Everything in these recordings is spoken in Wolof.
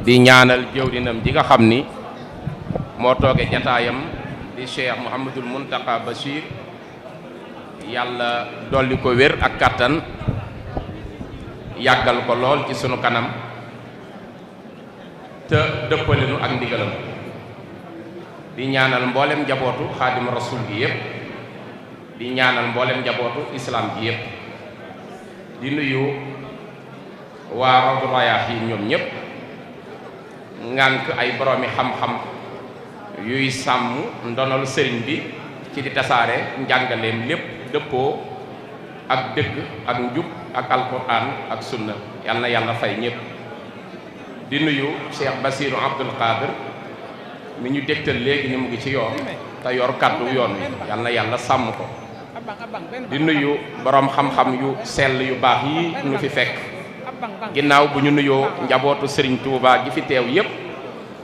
di ñaanal jëwrinam ji nga xam ni moo tooge jataayam di Cheikh Mouhamadul Mountakha Bachir yàlla dolli ko wér ak kattan yàggal ko lool ci sunu kanam te dëppalenu ak ndigalam di ñaanal mboolem njabootu xaadim rasul gi yépp di ñaanal mboolem njabootu islam gi yépp di nuyu waa Rawdu Rayaahiin ñoom ñépp ngànk ay boroomi xam-xam yuy sàmm ndonol sëriñ bi ci di tasaare njàngaleem lépp dëppoo ak dëgg ak njub ak alquran ak sunna yal na yàlla fay ñépp di nuyu Cheikh Bassirou Abdoul Qadir mi ñu dégtal léegi ni mu ngi ci yoon te yor kàddu yoon wi yal na yàlla sàmm ko di nuyu boroom xam-xam yu sell yu baax yi ñu fi fekk ginnaaw bu ñu nuyoo njabootu Serigne Touba gi fi teew yépp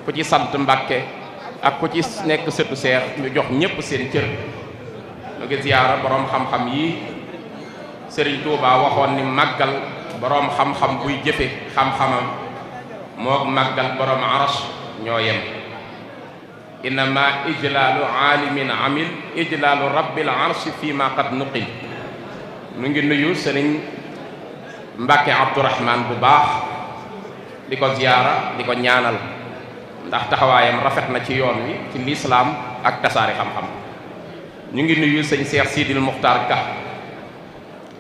ku ci sant Mbàkke ak ku ci nekk sëtu Seex ñu jox ñépp seen cër ñu ngi ziyaara boroom xam-xam yi Serigne Touba waxoon ni màggal boroom xam-xam buy jëfe xam-xamam moo màggal boroom arash ñoo yem innama ijlaalu aalimin amil ijlaalu rabbil arsh fi ma qad nuqil mu ngi nuyu Serigne Mbàkke Abdourahman bu baax di ko ziyaara di ko ñaanal ndax taxawaayam rafet na ci yoon wi ci lislaam ak tasaari xam-xam ñu ngi nuyu sëñ Cheikh Sidil Muxtaar Ka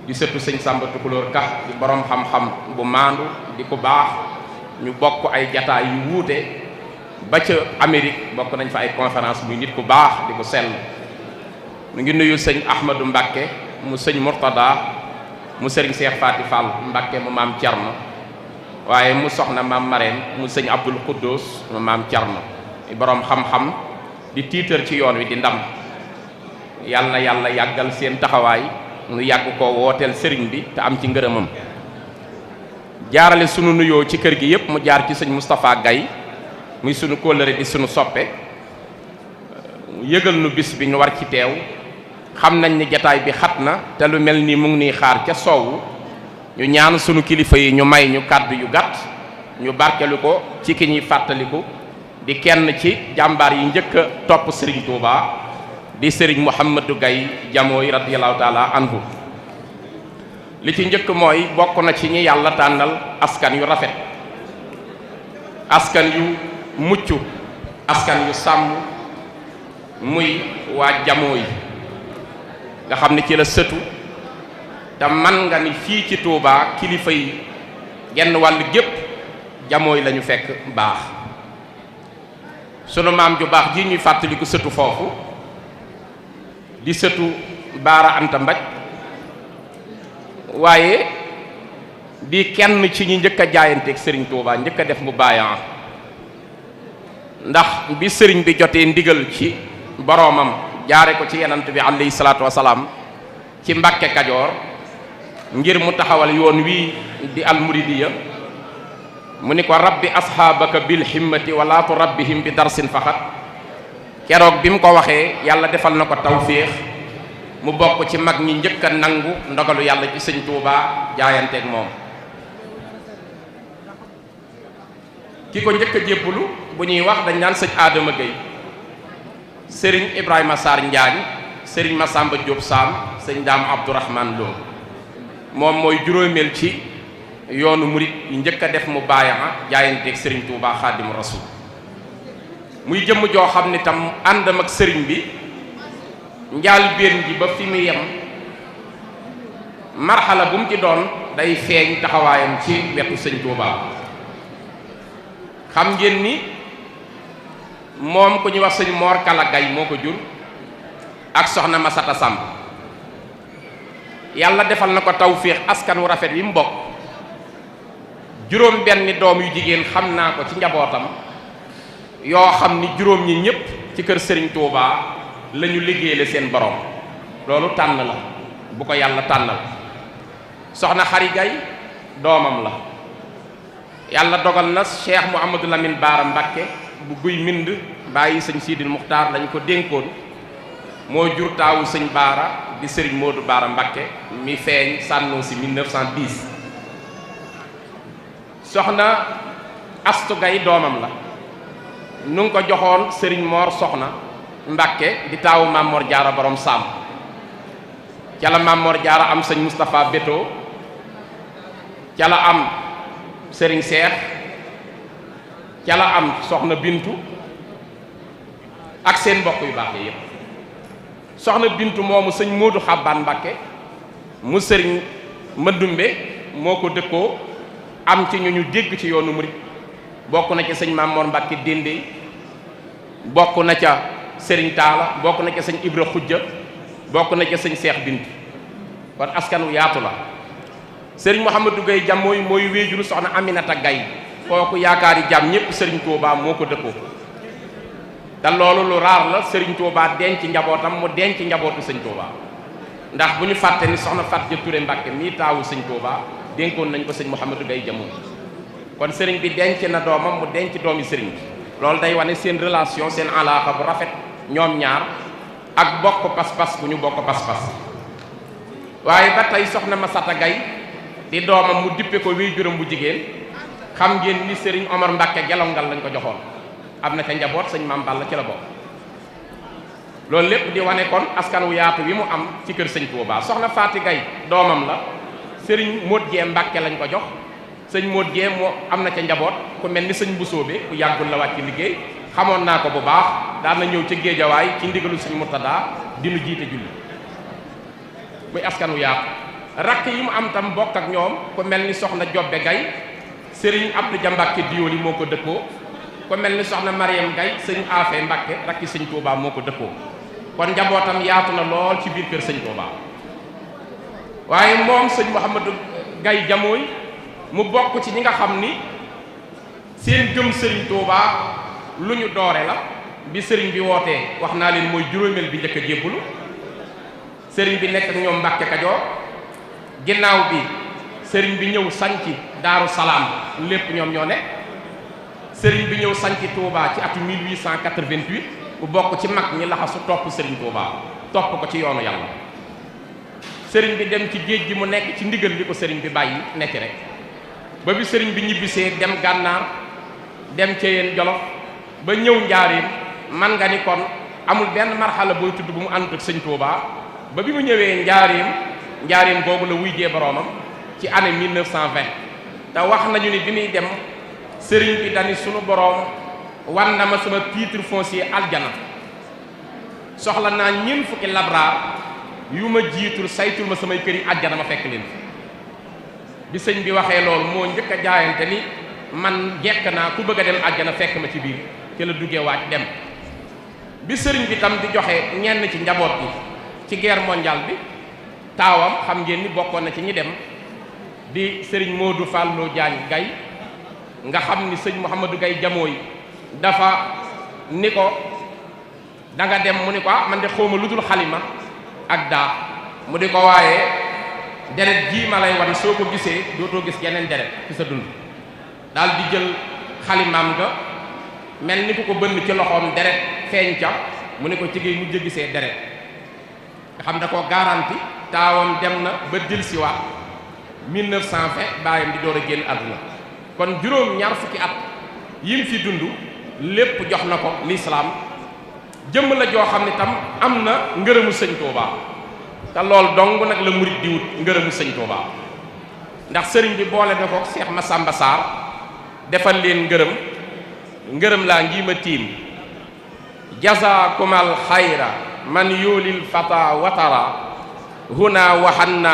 di sëtu sëñ Sàmba Tukulóor Ka di borom xam-xam bu maandu di ko baax ñu bokk ay jataay yu wuute ba ca Amérique bokk nañ fa ay conférence muy nit ku baax di ko sell ñu ngi nuyu sëñ Ahmadou Mbàkke mu sëñ Murtada mu sëriñ Cheikh Faty Fall Mbàkke mu maam Cerno waaye mu soxna maam Marème mu sëñ Abdul Quddus mu maam Cerno boroom xam-xam di tiitar ci yoon wi di ndam yàlla na yàlla yàggal seen taxawaay nu yàgg koo wooteel sëriñ bi te am ci ngërëmam jaarale sunu nuyoo ci kër gi yépp mu jaar ci sëñ Moustapha Gaye muy sunu kóllëre di sunu soppe yëgal nu bis bi ñu war ci teew xam nañ ni jataay bi xat na te lu mel ni mu ngi nii xaar ca soowu ñu ñaan sunu kilifa yi ñu may ñu kàddu yu gàtt ñu barkelu ko ci ki ñuy fàttaliku di kenn ci jàmbaar yi njëkk a topp Serigne Touba di Serigne Mouhamadou Gaye Jamooy radiyallahu taala anhu li ci njëkk mooy bokk na ci ñi yàlla tànnal askan yu rafet askan yu mucc askan yu sàmm muy waa Jamooy nga xam ne ci la sëtu te man nga ni fii ci Touba kilifa yi genn wàll gépp Jamooy lañu fekk baax sunu maam ju baax ji ñuy fàttaliku sëtu foofu di sëtu Baara Anta Mbaj waaye di kenn ci ñi njëkk a jaayanteeg Serigne Touba njëkk a def mu baayan ndax bi sëriñ bi jotee ndigal ci boroomam jaare ko ci yenant bi alayhi salaatu wasalaam ci Mbàkke Kajoor ngir mu taxawal yoon wii di almuridiya mu ni ko rabbi asxaabaka bil himmati wala turabbihim bi darsin faxat keroog bi mu ko waxee yàlla defal na ko tawféex mu bokk ci mag ñi njëkk a nangu ndogalu yàlla ci sëñ Touba jaayanteeg moom ki ko njëkk a jébbulu bu ñuy wax dañ naan sëñ Adama Gueye sëriñ Ibrahima Sarr Njaañ sëriñ Masamba Diop Sam sëñ Daam Abdourahman Lo moom mooy juróomeel ci yoonu murit yi njëkk a def mu baayaxa jaayanteeg sëriñ Touba Xaadimu Rasuul muy jëmm joo xam ne tam àndam ak sëriñ bi njaal béen ji ba fi mu yem marxala bu mu ci doon day feeñ taxawaayam ci wetu sëñ Touba xam ngeen ni moom ku ñuy wax sëñ Mor Kala Gaye moo ko jur ak soxna Masata Samb yàlla defal na ko tawféex askan wu rafet wi mu bokk juróom benni doom yu jigéen xam naa ko ci njabootam yoo xam ni juróom ñi ñépp ci kër Serigne Touba la ñu liggéeyale seen borom loolu tànn la bu ko yàlla tànnal soxna Xari Gaye doomam la yàlla dogal na Cheikh Mouhamadou Lamine Baara Mbakke bu guy mind bàyyi sëñ Sidil Muxtaar lañu ko dénkoon moo jur taawu sëñ Baara di Serigne Modou Baara Mbakke mi feeñ sànnoo si 1910 soxna Astu Gay doomam la nu ngi ko joxoon sëriñ Moor Soxna Mbàkke di taawu Maam Mor Jaara borom Saam ca la Maam Mor Jaara am sëñ Moustapha Beto ca la am sëriñ Seex ca la am soxna Bintu ak seen mbokk yu baax yi yépp soxna Bintu moomu sëñ Moodu Xabbaan Mbàkke mu sëriñ Madumbe moo ko dëkkoo am ci ñu dégg ci yoonu murit bokk na ca sëñ Maam Mor Mbàkke Déndéy bokk na ca sëriñ Taala bokk na ca sëñ Ibra Xujja bokk na ca sëñ Seex Bintu kon askan wu yaatu la sëriñ Mouhamadou Gaye jam mooy wéejuru soxna Aminata Gaye kooku yaakaari jàmm ñépp sëriñ Touba moo ko dëkkoo te loolu lu raar la sëriñ Touba denc njabootam mu denc njabootu sëñ Touba ndax bu ñu fàtte ni soxna Fat Ja Touré Mbàkke mii taawu sëñ Touba dénkoon nañ ko sëñ Mouhamadou Gaye jamono kon sëriñ bi denc na doomam mu denc doomi sëriñ bi loolu day wane seen relation seen alaaxa bu rafet ñoom ñaar ak bokk pas-pas bu ñu bokk pas-pas waaye ba tey soxna Masata Gaye di doomam mu dippe ko wéy juróom bu jigéen xam ngeen ni sëriñ Omar Mbàkke gelongal lañ ko joxoon am na ca njaboot sëñ Maam Balla ci la bokk loolu lépp di wane kon askan wu yaatu wi mu am ci kër sëñ Touba soxna Faati Gaye doomam la sëriñ Modou Dieng Mbàkke lañ ko jox sëñ Modou Dieng moo am na ca njaboot ku mel ni sëñ Busoobe ku yàggul la wàcc liggéey xamoon naa ko bu baax daan na ñëw ca géejawaay ci ndigalu sëñ Murtada di nu jiite julli muy askan wu yaatu rakk yi mu am tam bokk ak ñoom ku mel ni soxna Jobbe Gaye sëriñ Abdou Dia Mbàkke Diyooli moo ko dëkkoo ku mel ni soxna Mariam Gaye sëriñ Afe Mbàkke rakki sëñ Touba moo ko dëkkoo kon njabootam yaatu na lool ci biir kër sëñ Touba waaye moom sëñ Mouhamadou Gaye Jamooy mu bokk ci ñi nga xam ni seen gëm sëriñ Touba lu ñu doore la bi sëriñ bi wootee wax naa leen mooy juróomeel bi njëkk a jébbulu sëriñ bi nekk ak ñoom Mbàkke Kajoor ginnaaw bi sëriñ bi ñëw sañci Daaru Salaam lépp ñoom ñoo nekk sëriñ bi ñëw sañci Touba ci atu 1888 bu bokk ci mag ñi laxasu topp sëriñ Touba topp ko ci yoonu yàlla sëriñ bi dem ci géej gi mu nekk ci ndigal li ko sëriñ bi bàyyi nekk rek ba bi sëriñ bi ñibbisee dem gànnaar dem Ceyeen Jolof ba ñëw njaareem man nga ni kon amul benn marxala booy tudd bu mu àndut ak sëñ Touba ba bi mu ñëwee njaareem googu la wuy jee boroomam ci année 1920 te wax nañu ni bi muy dem sëriñ bi dani sunu boroom wan na ma sama titre foncier aljana soxla naa ñeent fukki labraar yu ma jiitul saytul ma samay kër yi aljana ma fekk leen bi sëñ bi waxee loolu moo njëkk a jaayante ni man jekk naa ku bëgg a dem aljana fekk ma ci biir ci la duggee waaj dem bi sëriñ bi tam di joxe ñenn ci njaboot bi ci guerre mondiale bi taawam xam ngeen ni bokkoon na ci ñi dem di sëriñ Modou Fallou Diagne Gaye nga xam ni sëñ Mouhamadou Gaye Jamooy dafa ni ko da nga dem mu ni ko man de xawma lu dul xalima ak daa mu di ko waaye deret jii ma lay wan soo ko gisee dootoo gis yeneen deret ci sa dund daal di jël xalimaam nga mel ni ku ko bënn ci loxoom deret feeñ ca mu ni ko ci ngay mujj gisee deret nga xam da ko garanti taawam dem na ba dellusiwaat 1920 baayam di door a génn àdduna kon juróom ñaar fukki at yim fi dund lépp jox na ko lislaam jëmm la joo xam ne tam am na ngërëmu sëñ Touba te lool dong nag la murit di wut ngërëmu sëñ Touba ndax sëriñ bi boole na ko Cheikh Massamba Sarr defal leen ngërëm laa ngi ma tiim jazakumal xayra man yulil fata watara huna wahanna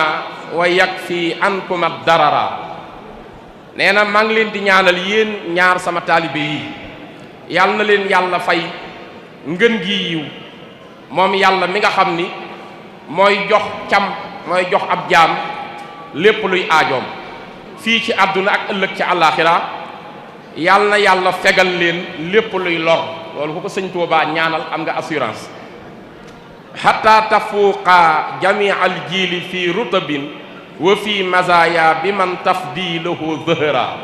wa yakfi ankumat darara nee na maa ngi leen di ñaanal yéen ñaar sama taalibe yi yàlla na leen yàlla fay ngën gi yiw moom yàlla mi nga xam ni mooy jox cam mooy jox ab jaam lépp luy aajoom fii ci àdduna ak ëllëg ci àllaaxira yàlla na yàlla fegal leen lépp luy lor loolu ku ko sëñ Tuubaa ñaanal am nga assurance hatta tafuuqa jamii al jiili fii rutabin wa fii mazaya bi man tafdilahu zahra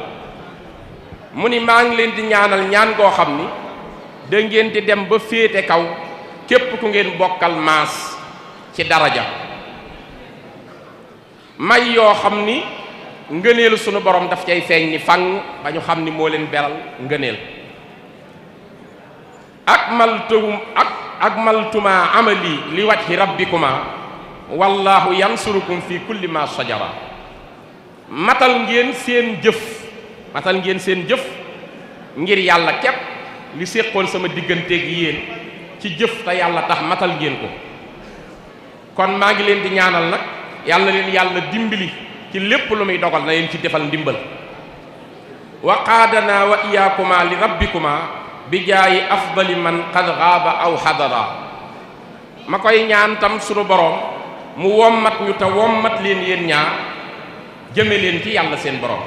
mu ni maa ngi leen di ñaanal ñaan goo xam ni da ngeen di dem ba féete kaw képp ku ngeen bokkal maas ci daraja may yoo xam ni ngëneelu sunu borom daf cay feeñ ni fang ba ñu xam ni moo leen beral ngëneel. akmaltuma amali li wajhi rabbikuma wallahu yansurukum fi kulli ma shajara. matal ngeen seen jëf ngir yàlla képp li séqoon sama digganteeg yéen ci jëf te yàlla tax matal ngeen ko. kon maa ngi leen di ñaanal nag yàlla leen yàlla dimbali ci lépp lu muy dogal na leen ci defal ndimbal. wa qaadana wa iyaakuma li rabbikuma bi jaayi afdali man qad gaaba aw xadara. ma koy ñaan tam sunu boroom mu wommat ñu te wommat leen yéen ñaar jëme leen ci yàlla seen boroom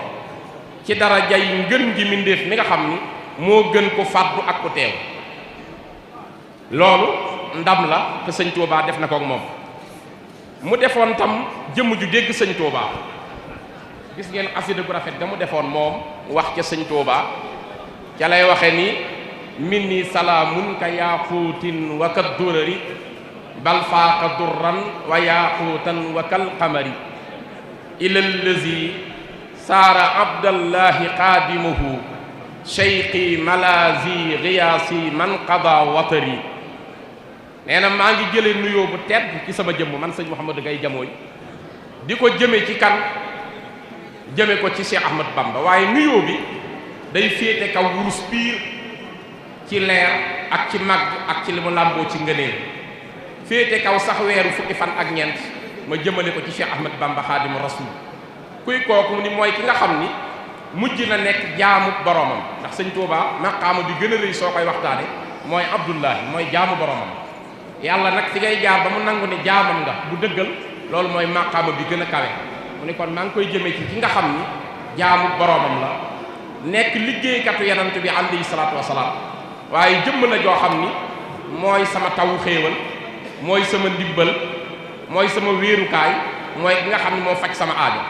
ci daraja yi ngën gi mbindéef mi nga xam ni moo gën ko fàddu ak ku teew. loolu ndam la te sëñ Tuubaa def na ko ak moom. mu defoon tam jëmm ju dégg sëñ Tuubaa. gis ngeen xasida gu rafet ga mu defoon moom wax ca sëñ Tuubaa ca lay waxe ni minni salaamun ka yaaquutin wa ka durari bal faaqa durran wa yaaquutan wa kal qamari ila allazi saara abdallahi qaadimuhu cheyqi malazi giyaasi man qada watari. nee na maa ngi jële nuyoo bu tedd ci sama jëmm man sëñ Mouhamadou Gaye Jamooy di ko jëme ci kan jëme ko ci Cheikh Ahmad Bamba waaye nuyoo bi day féete kaw wurus piir ci leer ak ci màgg ak ci li mu làmboo ci ngëneel féete kaw sax weeru fukki fan ak ñeent ma jëmale ko ci Cheikh Ahmad Bamba xaadimu rasul. kuy kooku ni mooy ki nga xam ni mujj na nekk jaamu boromam ndax sëñ Tuubaa maqaama bi gën a rëy soo koy waxtaane mooy Abdullahi mooy jaamu boromam. yàlla nag fi ngay jaar ba mu nangu ni jaamam nga bu dëggal loolu mooy maqaama bi gën a kawe. mu ni kon maa ngi koy jëmee ci ki nga xam ni jaamu boromam la nekk liggéeykatu yanant bi alayhi salaatu wasalaam waaye jëmm la joo xam ni mooy sama tawu xéewal mooy sama ndimbal mooy sama wéerukaay mooy ki nga xam ni moo faj sama aajo.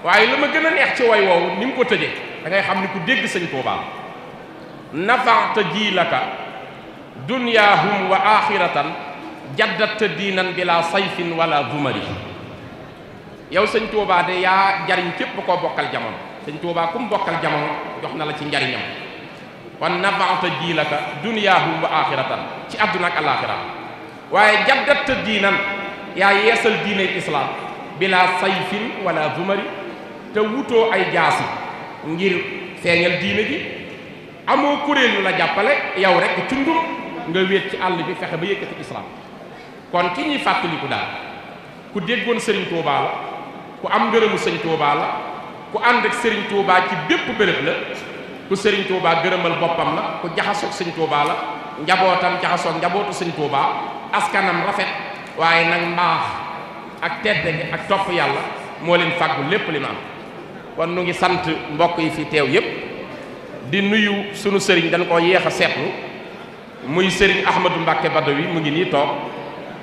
waaye la ma gën a neex ci way woowu ni mu ko tëjee da ngay xam ni ku dégg sëñ Tuubaa. nafaata jiilaka dunyaahum wa axiratan jaddatta diinan bila sayfin wala dumari. yow sëñ Tuubaa de yaa jariñ képp koo bokkal jamono. sëñ Tuubaa ku mu bokkal jamono jox na la ci njariñam. kon nafaata jiilaka dunyaahum wa axiratan ci àdduna ak alaaxira waaye jaddatta diinan yaa yeesal diinay islaam bila sayfin wala dumari te wutoo ay jaasi ngir feeñal diine gi amoo kuréel yu la jàppale yow rek cundum nga wéet ci àll bi fexe ba yëkkati islam. kon ki ñuy fàttaliku daal ku déggoon sëriñ Tuubaa la ku am ngërëmu sëriñ Tuubaa la ku ànd ak sëriñ Tuubaa ci bépp béréb la ku sëriñ Tuubaa gërëmal boppam la ku jaxasoog sëriñ Tuubaa la njabootam jaxasoog njabootu sëriñ Tuubaa askanam rafet waaye nag mbaax ak tedde gi ak topp yàlla moo leen fàggu lépp li ma am. kon nu ngi sant mbokk yi fi teew yépp di nuyu sunu sëriñ dañ koo yéex a seetlu muy sëriñ Ahmadou Mbacke Badawi mu ngi nii toog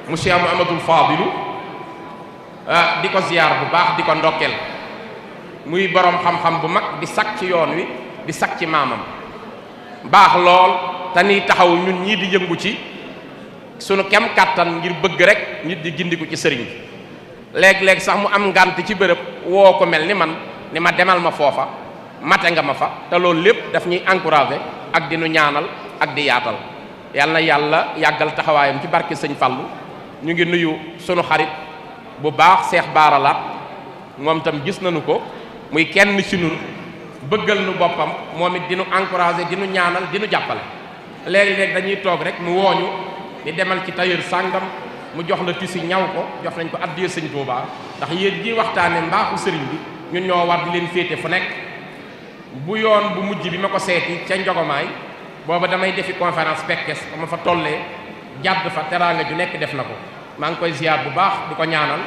mu Cheikh Mouhamadoul Fadilu di ko ziyaar bu baax di ko ndokkeel muy borom xam-xam bu mag di sakk ci yoon wi di sakk ci maamam baax lool te ni taxaw ñun ñii di yëngu ci sunu kem kàttan ngir bëgg rek nit di gindiku ci sëriñ bi léeg-léeg sax mu am ngànt ci bërëb woo ko mel ni man ni ma demal ma foofa mate nga ma fa te loolu lépp daf ñuy encouragé ak di nu ñaanal ak di yaatal. yal na yàlla yàggal taxawaayam ci barke sëñ Fallu. ñu ngi nuyu sunu xarit bu baax Seex Baara Laat moom tam gis nañu ko muy kenn ci nun bëggal nu boppam moom it di nu encouragé di nu ñaanal di nu jàppale. léeg-léeg dañuy toog rek mu wooñu di demal ci tailleur sàngam mu jox la tissu ñaw ko jox nañ ko addiya sëñ Tuubaa ndax yéen ji waxtaane mbaaxu sëriñ bi ñun ñoo war di leen féete fu nekk. bu yoon bu mujj bi ma ko seeti ca Njogomaay booba damay defi conférence pekkes ba ma fa tollee jàdd fa teraanga ju nekk def na ko maa ngi koy ziar bu baax di ko ñaanal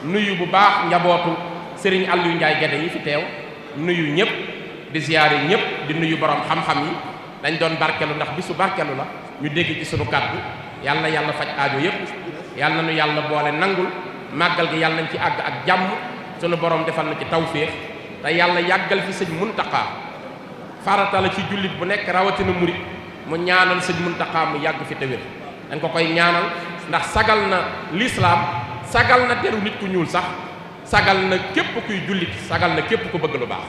nuyu bu baax njabootu sëriñ Aliou Ndiaye Guédé yi fi teew nuyu ñëpp di ziar yi ñëpp di nuyu borom xam-xam yi dañ doon barkelu ndax bisu barkelu la ñu dégg ci sunu kàddu yàlla na yàlla faj aajo yëpp yàlla na nu yàlla boole nangul màggal gi yàlla nañ ci àgg ak jàmm sunu borom defal na ci tawféex te yàlla yàggal fi sëñ Muntaxa farata la ci jullit bu nekk rawatina murit mu ñaanal sëñ Muntaxa mu yàgg fi te wér dañ ko koy ñaanal ndax sagal na lislaam sagal na deru nit ku ñuul sax sagal na képp kuy jullit, sagal na képp ku bëgg lu baax,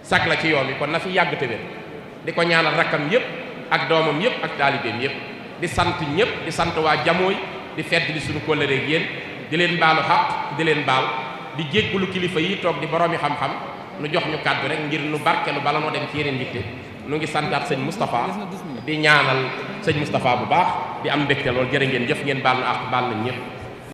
sag la ci yoon wi kon na fi yàgg te wér. di ko ñaanal rakkam yépp ak doomam yépp ak taalibeem yépp, di sant ñépp, di sant waa Jamooy, di fedd li suñu kóllëreeg yéen, di leen baalu xaq, di leen baal, di jéggulu kilifa yi toog di boroomi xam-xam nu jox ñu kàddu rek ngir nu barkelu bala noo dem ci yeneen yitte. nu ngi santaat sëñ Moustapha di ñaanal sëñ Moustapha bu baax, di am mbégte lool. jërë ngeen jëf, ngeen baal na ak baal nañ ñëpp.